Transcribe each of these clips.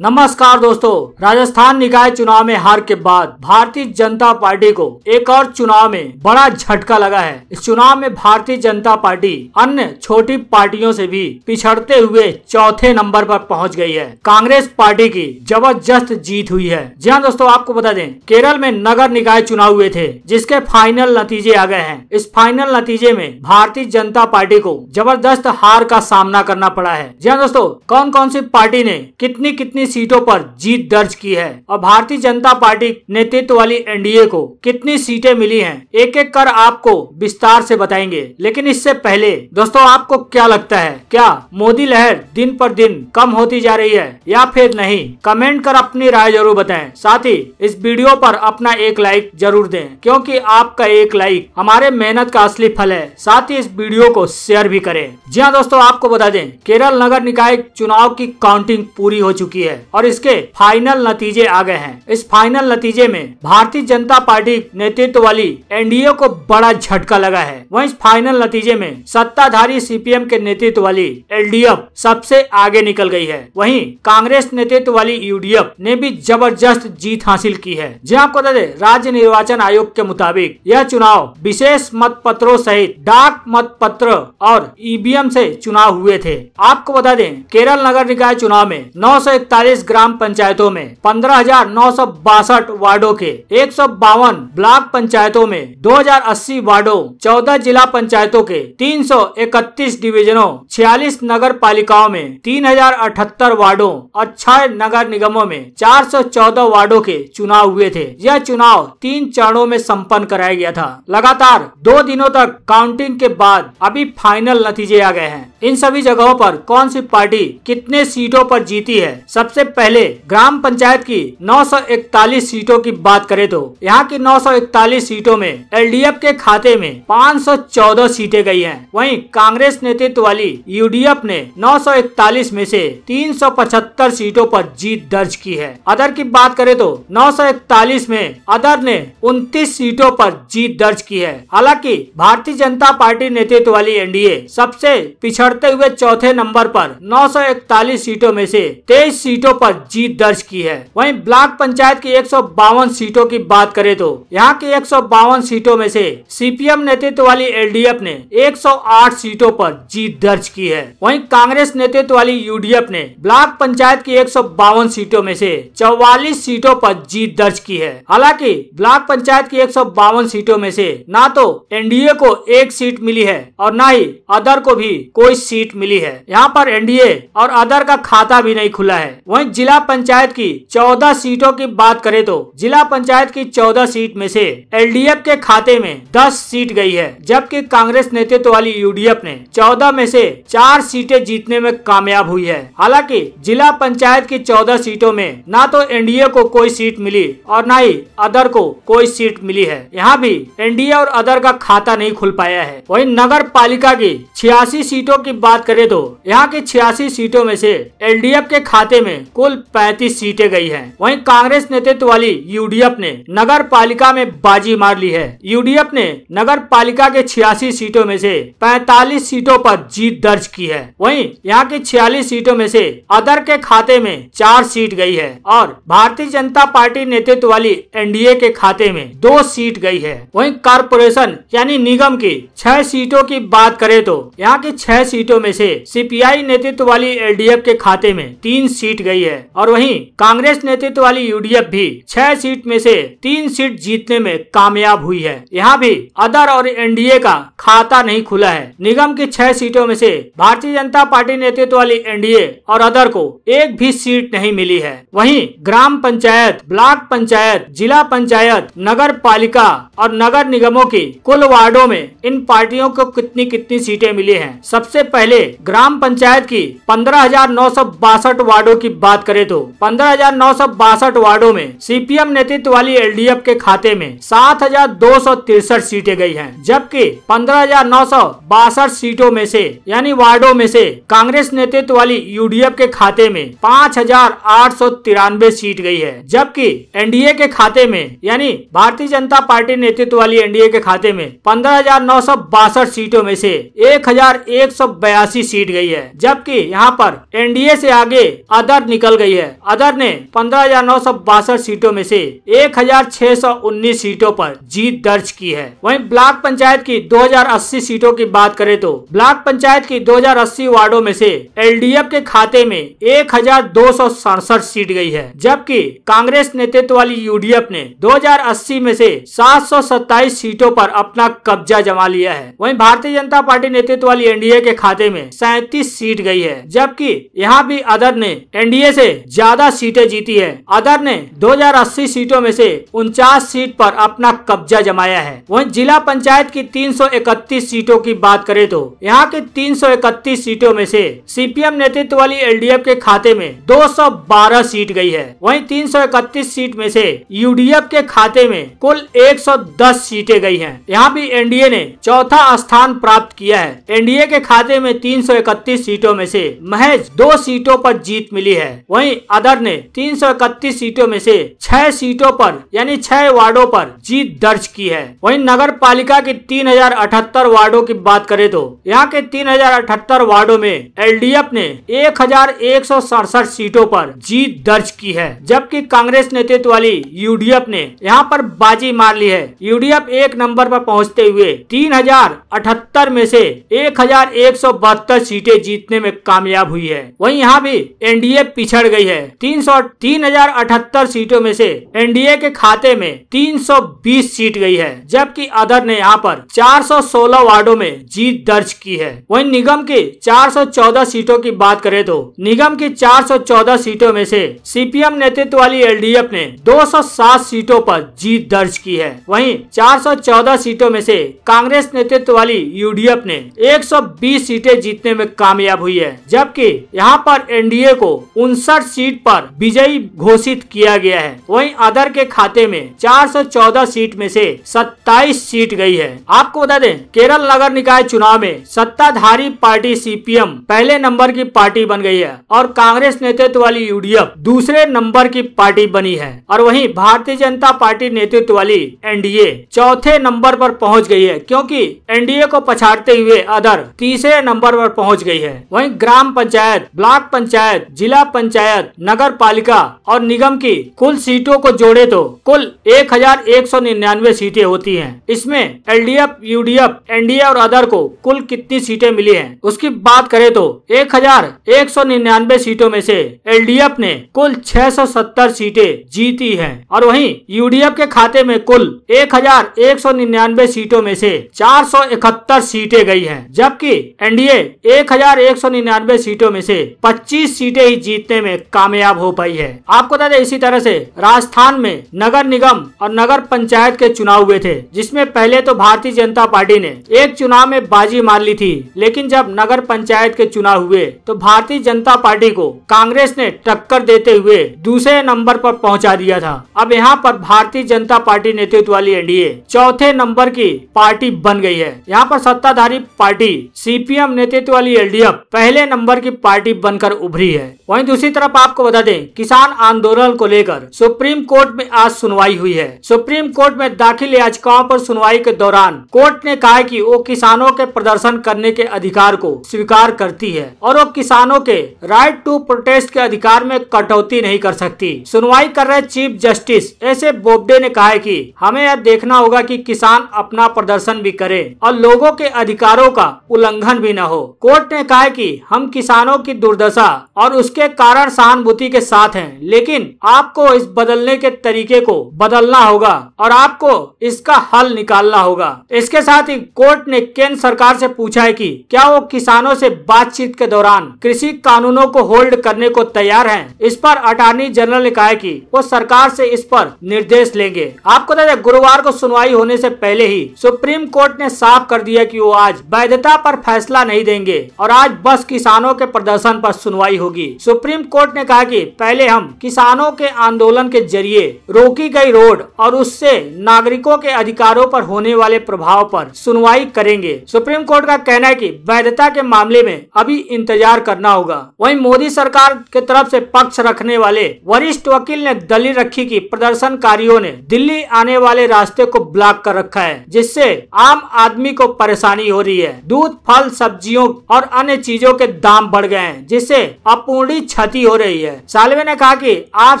नमस्कार दोस्तों, राजस्थान निकाय चुनाव में हार के बाद भारतीय जनता पार्टी को एक और चुनाव में बड़ा झटका लगा है। इस चुनाव में भारतीय जनता पार्टी अन्य छोटी पार्टियों से भी पिछड़ते हुए चौथे नंबर पर पहुंच गई है। कांग्रेस पार्टी की जबरदस्त जीत हुई है। जी हाँ दोस्तों, आपको बता दें, केरल में नगर निकाय चुनाव हुए थे जिसके फाइनल नतीजे आ गए हैं। इस फाइनल नतीजे में भारतीय जनता पार्टी को जबरदस्त हार का सामना करना पड़ा है। जी हाँ दोस्तों, कौन कौन सी पार्टी ने कितनी कितनी सीटों पर जीत दर्ज की है और भारतीय जनता पार्टी नेतृत्व वाली एनडीए को कितनी सीटें मिली हैं, एक एक कर आपको विस्तार से बताएंगे। लेकिन इससे पहले दोस्तों, आपको क्या लगता है, क्या मोदी लहर दिन पर दिन कम होती जा रही है या फिर नहीं? कमेंट कर अपनी राय जरूर बताएं। साथ ही इस वीडियो पर अपना एक लाइक जरूर दें, क्योंकि आपका एक लाइक हमारे मेहनत का असली फल है। साथ ही इस वीडियो को शेयर भी करें। जी हाँ दोस्तों, आपको बता दें, केरल नगर निकाय चुनाव की काउंटिंग पूरी हो चुकी है और इसके फाइनल नतीजे आ गए हैं। इस फाइनल नतीजे में भारतीय जनता पार्टी नेतृत्व वाली एनडीए को बड़ा झटका लगा है। वहीं इस फाइनल नतीजे में सत्ताधारी सीपीएम के नेतृत्व वाली एलडीएफ सबसे आगे निकल गई है। वहीं कांग्रेस नेतृत्व वाली यूडीएफ ने भी जबरदस्त जीत हासिल की है। जी आपको बता दें, राज्य निर्वाचन आयोग के मुताबिक यह चुनाव विशेष मत पत्रों सहित डाक मत पत्र और ईवीएम से चुनाव हुए थे। आपको बता दें, केरल नगर निकाय चुनाव में 941 ग्राम पंचायतों में 15,962 वार्डों के 152 ब्लॉक पंचायतों में 2080 वार्डों, 14 जिला पंचायतों के 331 डिवीजनों, 46 नगर पालिकाओं में 3078 वार्डों और 6 नगर निगमों में 414 वार्डों के चुनाव हुए थे। यह चुनाव 3 चरणों में संपन्न कराया गया था। लगातार 2 दिनों तक काउंटिंग के बाद अभी फाइनल नतीजे आ गए हैं। इन सभी जगहों पर कौन सी पार्टी कितने सीटों पर जीती है? सबसे पहले ग्राम पंचायत की 941 सीटों की बात करें तो यहाँ की 941 सीटों में एलडीएफ के खाते में 514 सीटें गई हैं। वहीं कांग्रेस नेतृत्व वाली यूडीएफ ने 941 में से 375 सीटों पर जीत दर्ज की है। अदर की बात करें तो 941 में अदर ने 29 सीटों पर जीत दर्ज की है। हालांकि भारतीय जनता पार्टी नेतृत्व वाली एनडीए सबसे पिछड़ते हुए चौथे नंबर पर 941 सीटों में से 23 सीटों पर जीत दर्ज की है। वहीं ब्लॉक पंचायत की 152 सीटों की बात करें तो यहाँ की 152 सीटों में से सीपीएम नेतृत्व वाली एलडीएफ ने 108 सीटों पर जीत दर्ज की है। वहीं कांग्रेस नेतृत्व वाली यूडीएफ ने ब्लॉक पंचायत की 152 सीटों में से 44 सीटों पर जीत दर्ज की है। हालांकि ब्लॉक पंचायत की 152 सीटों में से ना तो एनडीए को एक सीट मिली है और न ही अदर को भी कोई सीट मिली है। यहाँ पर एनडीए और अदर का खाता भी नहीं खुला है। वहीं जिला पंचायत की 14 सीटों की बात करें तो जिला पंचायत की 14 सीट में से एलडीएफ के खाते में 10 सीट गई है, जबकि कांग्रेस नेतृत्व वाली यूडीएफ ने 14 में से 4 सीटें जीतने में कामयाब हुई है। हालांकि जिला पंचायत की 14 सीटों में ना तो एनडीए को कोई सीट मिली और न ही अदर को कोई सीट मिली है। यहाँ भी एनडीए और अदर का खाता नहीं खुल पाया है। वहीं नगर पालिका की 86 सीटों की बात करें तो यहाँ की 86 सीटों में से एलडीएफ के खाते में कुल 35 सीटें गई हैं। वहीं कांग्रेस नेतृत्व वाली यूडीएफ ने नगर पालिका में बाजी मार ली है। यूडीएफ ने नगर पालिका के 86 सीटों में से 45 सीटों पर जीत दर्ज की है। वहीं यहाँ की 46 सीटों में से अदर के खाते में 4 सीट गई है और भारतीय जनता पार्टी नेतृत्व वाली एनडीए के खाते में 2 सीट गई है। वहीं कारपोरेशन यानी निगम की 6 सीटों की बात करें तो यहाँ की 6 सीटों में से सीपीआई नेतृत्व वाली एलडीएफ के खाते में 3 सीट गई है और वहीं कांग्रेस नेतृत्व वाली यूडीएफ भी 6 सीट में से 3 सीट जीतने में कामयाब हुई है। यहाँ भी अदर और एनडीए का खाता नहीं खुला है। निगम की 6 सीटों में से भारतीय जनता पार्टी नेतृत्व वाली एनडीए और अदर को एक भी सीट नहीं मिली है। वहीं ग्राम पंचायत, ब्लॉक पंचायत, जिला पंचायत, नगर पालिका और नगर निगमों की कुल वार्डों में इन पार्टियों को कितनी कितनी सीटें मिली हैं? सबसे पहले ग्राम पंचायत की 15,962 वार्डों की बात करें तो 15,962 वार्डों में सीपीएम नेतृत्व वाली एलडीएफ के खाते में 7,263 सीटें गई हैं, जबकि 15,962 सीटों में से यानी वार्डों में से कांग्रेस नेतृत्व वाली यूडीएफ के खाते में 5,893 सीट गई है, जबकि एनडीए के खाते में यानी भारतीय जनता पार्टी नेतृत्व वाली एनडीए के खाते में 15,962 सीटों में से 1,182 सीट गई है, जबकि यहाँ पर एनडीए से आगे अदर निकल गई है। अदर ने 15,962 सीटों में से 1,619 सीटों पर जीत दर्ज की है। वहीं ब्लॉक पंचायत की 2080 सीटों की बात करें तो ब्लॉक पंचायत की 2080 वार्डों में से एलडीएफ के खाते में 1,267 सीट गई है, जबकि कांग्रेस नेतृत्व वाली यूडीएफ ने 2080 में से 727 सीटों पर अपना कब्जा जमा लिया है। वहीं भारतीय जनता पार्टी नेतृत्व वाली एनडीए के खाते में 37 सीट गई है, जबकि यहाँ भी अदर ने एनडीए से ज्यादा सीटें जीती है। अदर ने 2080 सीटों में से 49 सीट पर अपना कब्जा जमाया है। वहीं जिला पंचायत की 331 सीटों की बात करें तो यहाँ की 331 सीटों में से सीपीएम नेतृत्व वाली एलडीएफ के खाते में 212 सीट गई है। वहीं 331 सीट में से यूडीएफ के खाते में कुल 110 सीटें गई हैं। यहाँ भी एनडीए ने चौथा स्थान प्राप्त किया है। एनडीए के खाते में 331 सीटों में से महज 2 सीटों पर जीत मिली है। वहीं अदर ने 331 सीटों में से 6 सीटों पर यानी 6 वार्डों पर जीत दर्ज की है। वहीं नगर पालिका की 3078 वार्डों की बात करें तो यहाँ के 3078 वार्डों में एलडीएफ ने 1,167 सीटों पर जीत दर्ज की है, जबकि कांग्रेस नेतृत्व वाली यूडीएफ ने यहाँ पर बाजी मार ली है। यूडीएफ 1 नंबर पर पहुँचते हुए 3078 में से 1,172 सीटें जीतने में कामयाब हुई है। वहीं यहाँ भी एनडीए पिछड़ गई है। 3,078 सीटों में से एनडीए के खाते में 320 सीट गई है, जबकि अदर ने यहाँ पर 416 वार्डों में जीत दर्ज की है। वहीं निगम की 414 सीटों की बात करें तो निगम की 414 सीटों में से सीपीएम नेतृत्व वाली एलडीएफ ने 207 सीटों पर जीत दर्ज की है। वहीं 414 सीटों में से कांग्रेस नेतृत्व वाली यूडीएफ ने 120 सीटें जीतने में कामयाब हुई है, जबकि यहाँ पर एनडीए को 59 सीट पर विजयी घोषित किया गया है। वहीं अदर के खाते में 414 सीट में से 27 सीट गई है। आपको बता दें केरल नगर निकाय चुनाव में सत्ताधारी पार्टी सीपीएम पहले नंबर की पार्टी बन गई है और कांग्रेस नेतृत्व वाली यूडीएफ दूसरे नंबर की पार्टी बनी है। और वहीं भारतीय जनता पार्टी नेतृत्व वाली एनडीए चौथे नंबर पर पहुंच गई है, क्योंकि एनडीए को पछाड़ते हुए अदर तीसरे नंबर पर पहुंच गई है। वहीं ग्राम पंचायत, ब्लॉक पंचायत, जिला पंचायत, नगर पालिका और निगम की कुल सीटों को जोड़े तो कुल 1,199 सीटें होती हैं। इसमें एलडीएफ, यूडीएफ, एनडीए और अदर को कुल कितनी सीटें मिली हैं उसकी बात करें तो 1,199 सीटों में से एलडीएफ ने कुल 670 सीटें जीती हैं और वहीं यूडीएफ के खाते में कुल 1,199 सीटों में से 471 सीटें गई हैं, जबकि एनडीए 1,199 सीटों में से 25 सीटें ही जीतने में कामयाब हो पाई है। आपको बता दें इसी तरह से राजस्थान में नगर निगम और नगर पंचायत के चुनाव हुए थे, जिसमें पहले तो भारतीय जनता पार्टी ने एक चुनाव में बाजी मार ली थी, लेकिन जब नगर पंचायत के चुनाव हुए तो भारतीय जनता पार्टी को कांग्रेस ने टक्कर देते हुए दूसरे नंबर पर पहुंचा दिया था। अब यहाँ पर भारतीय जनता पार्टी नेतृत्व वाली एनडीए चौथे नंबर की पार्टी बन गई है। यहाँ पर सत्ताधारी पार्टी सीपीएम नेतृत्व वाली एलडीएफ पहले नंबर की पार्टी बनकर उभरी है। वहीं दूसरी तरफ आपको बता दें किसान आंदोलन को लेकर सुप्रीम कोर्ट में आज सुनवाई हुई है। सुप्रीम कोर्ट में दाखिल याचिकाओं पर सुनवाई के दौरान कोर्ट ने कहा कि वो किसानों के प्रदर्शन करने के अधिकार को स्वीकार करती है और वो किसानों के राइट टू प्रोटेस्ट के अधिकार में कटौती नहीं कर सकती। सुनवाई कर रहे चीफ जस्टिस एस.ए. बोबडे ने कहा है कि हमें यह देखना होगा कि किसान अपना प्रदर्शन भी करें और लोगों के अधिकारों का उल्लंघन भी न हो। कोर्ट ने कहा है कि हम किसानों की दुर्दशा और उसके कारण सहानुभूति के साथ हैं, लेकिन आपको इस बदलने के तरीके को बदलना होगा और आपको इसका हल निकालना होगा। इसके साथ ही कोर्ट ने केंद्र सरकार से पूछा है कि क्या वो किसानों से बातचीत के दौरान कृषि कानूनों को होल्ड करने को तैयार हैं। इस पर अटॉर्नी जनरल ने कहा है कि वो सरकार से इस पर निर्देश लेंगे। आपको बता दें गुरुवार को सुनवाई होने से पहले ही सुप्रीम कोर्ट ने साफ कर दिया कि वो आज वैधता पर फैसला नहीं देंगे और आज बस किसानों के प्रदर्शन पर सुनवाई होगी। सुप्रीम कोर्ट ने कहा कि पहले हम किसानों के आंदोलन के जरिए रोकी गई रोड और उससे नागरिकों के अधिकारों पर होने वाले प्रभाव पर सुनवाई करेंगे। सुप्रीम कोर्ट का कहना है कि वैधता के मामले में अभी इंतजार करना होगा। वहीं मोदी सरकार के तरफ से पक्ष रखने वाले वरिष्ठ वकील ने दलील रखी कि प्रदर्शनकारियों ने दिल्ली आने वाले रास्ते को ब्लॉक कर रखा है, जिससे आम आदमी को परेशानी हो रही है। दूध, फल, सब्जियों और अन्य चीजों के दाम बढ़ गए हैं, जिससे अपूर्णीय क्षति हो रही है। साल्वे ने कहा कि आप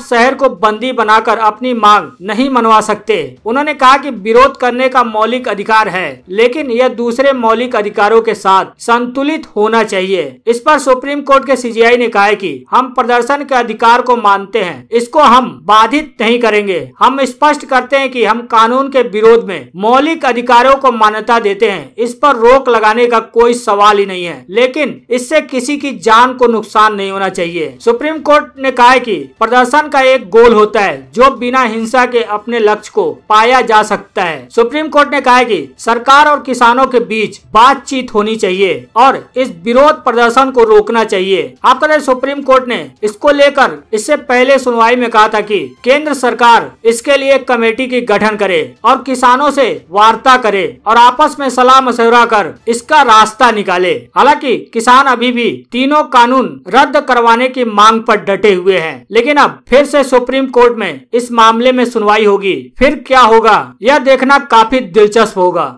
शहर को बंदी बनाकर अपनी मांग नहीं मनवा सकते। उन्होंने कहा कि विरोध करने का मौलिक अधिकार है, लेकिन यह दूसरे मौलिक अधिकारों के साथ संतुलित होना चाहिए। इस पर सुप्रीम कोर्ट के सीजेआई ने कहा है कि हम प्रदर्शन के अधिकार को मानते हैं, इसको हम बाधित नहीं करेंगे। हम स्पष्ट करते हैं कि हम कानून के विरोध में मौलिक अधिकारों को मान्यता देते हैं। इस पर रोक लगाने का कोई सवाल ही नहीं है, लेकिन इससे किसी की जान को नुकसान नहीं होना चाहिए। सुप्रीम कोर्ट ने कहा है कि प्रदर्शन का एक गोल होता है जो बिना हिंसा के अपने लक्ष्य को पाया जा सकता है। सुप्रीम कोर्ट ने कहा है कि सरकार और किसानों के बीच बातचीत होनी चाहिए और इस विरोध प्रदर्शन को रोकना चाहिए। आपका सुप्रीम कोर्ट ने इसको लेकर इससे पहले सुनवाई में कहा था कि केंद्र सरकार इसके लिए एक कमेटी की गठन करे और किसानों से वार्ता करे और आपस में सलाह मशवरा कर इसका रास्ता निकाले। हालांकि किसान अभी भी तीनों कानून रद्द करवाने की मांग पर डटे हुए हैं, लेकिन अब फिर से सुप्रीम कोर्ट में इस मामले में सुनवाई होगी। फिर क्या होगा यह देखना काफी दिलचस्प होगा।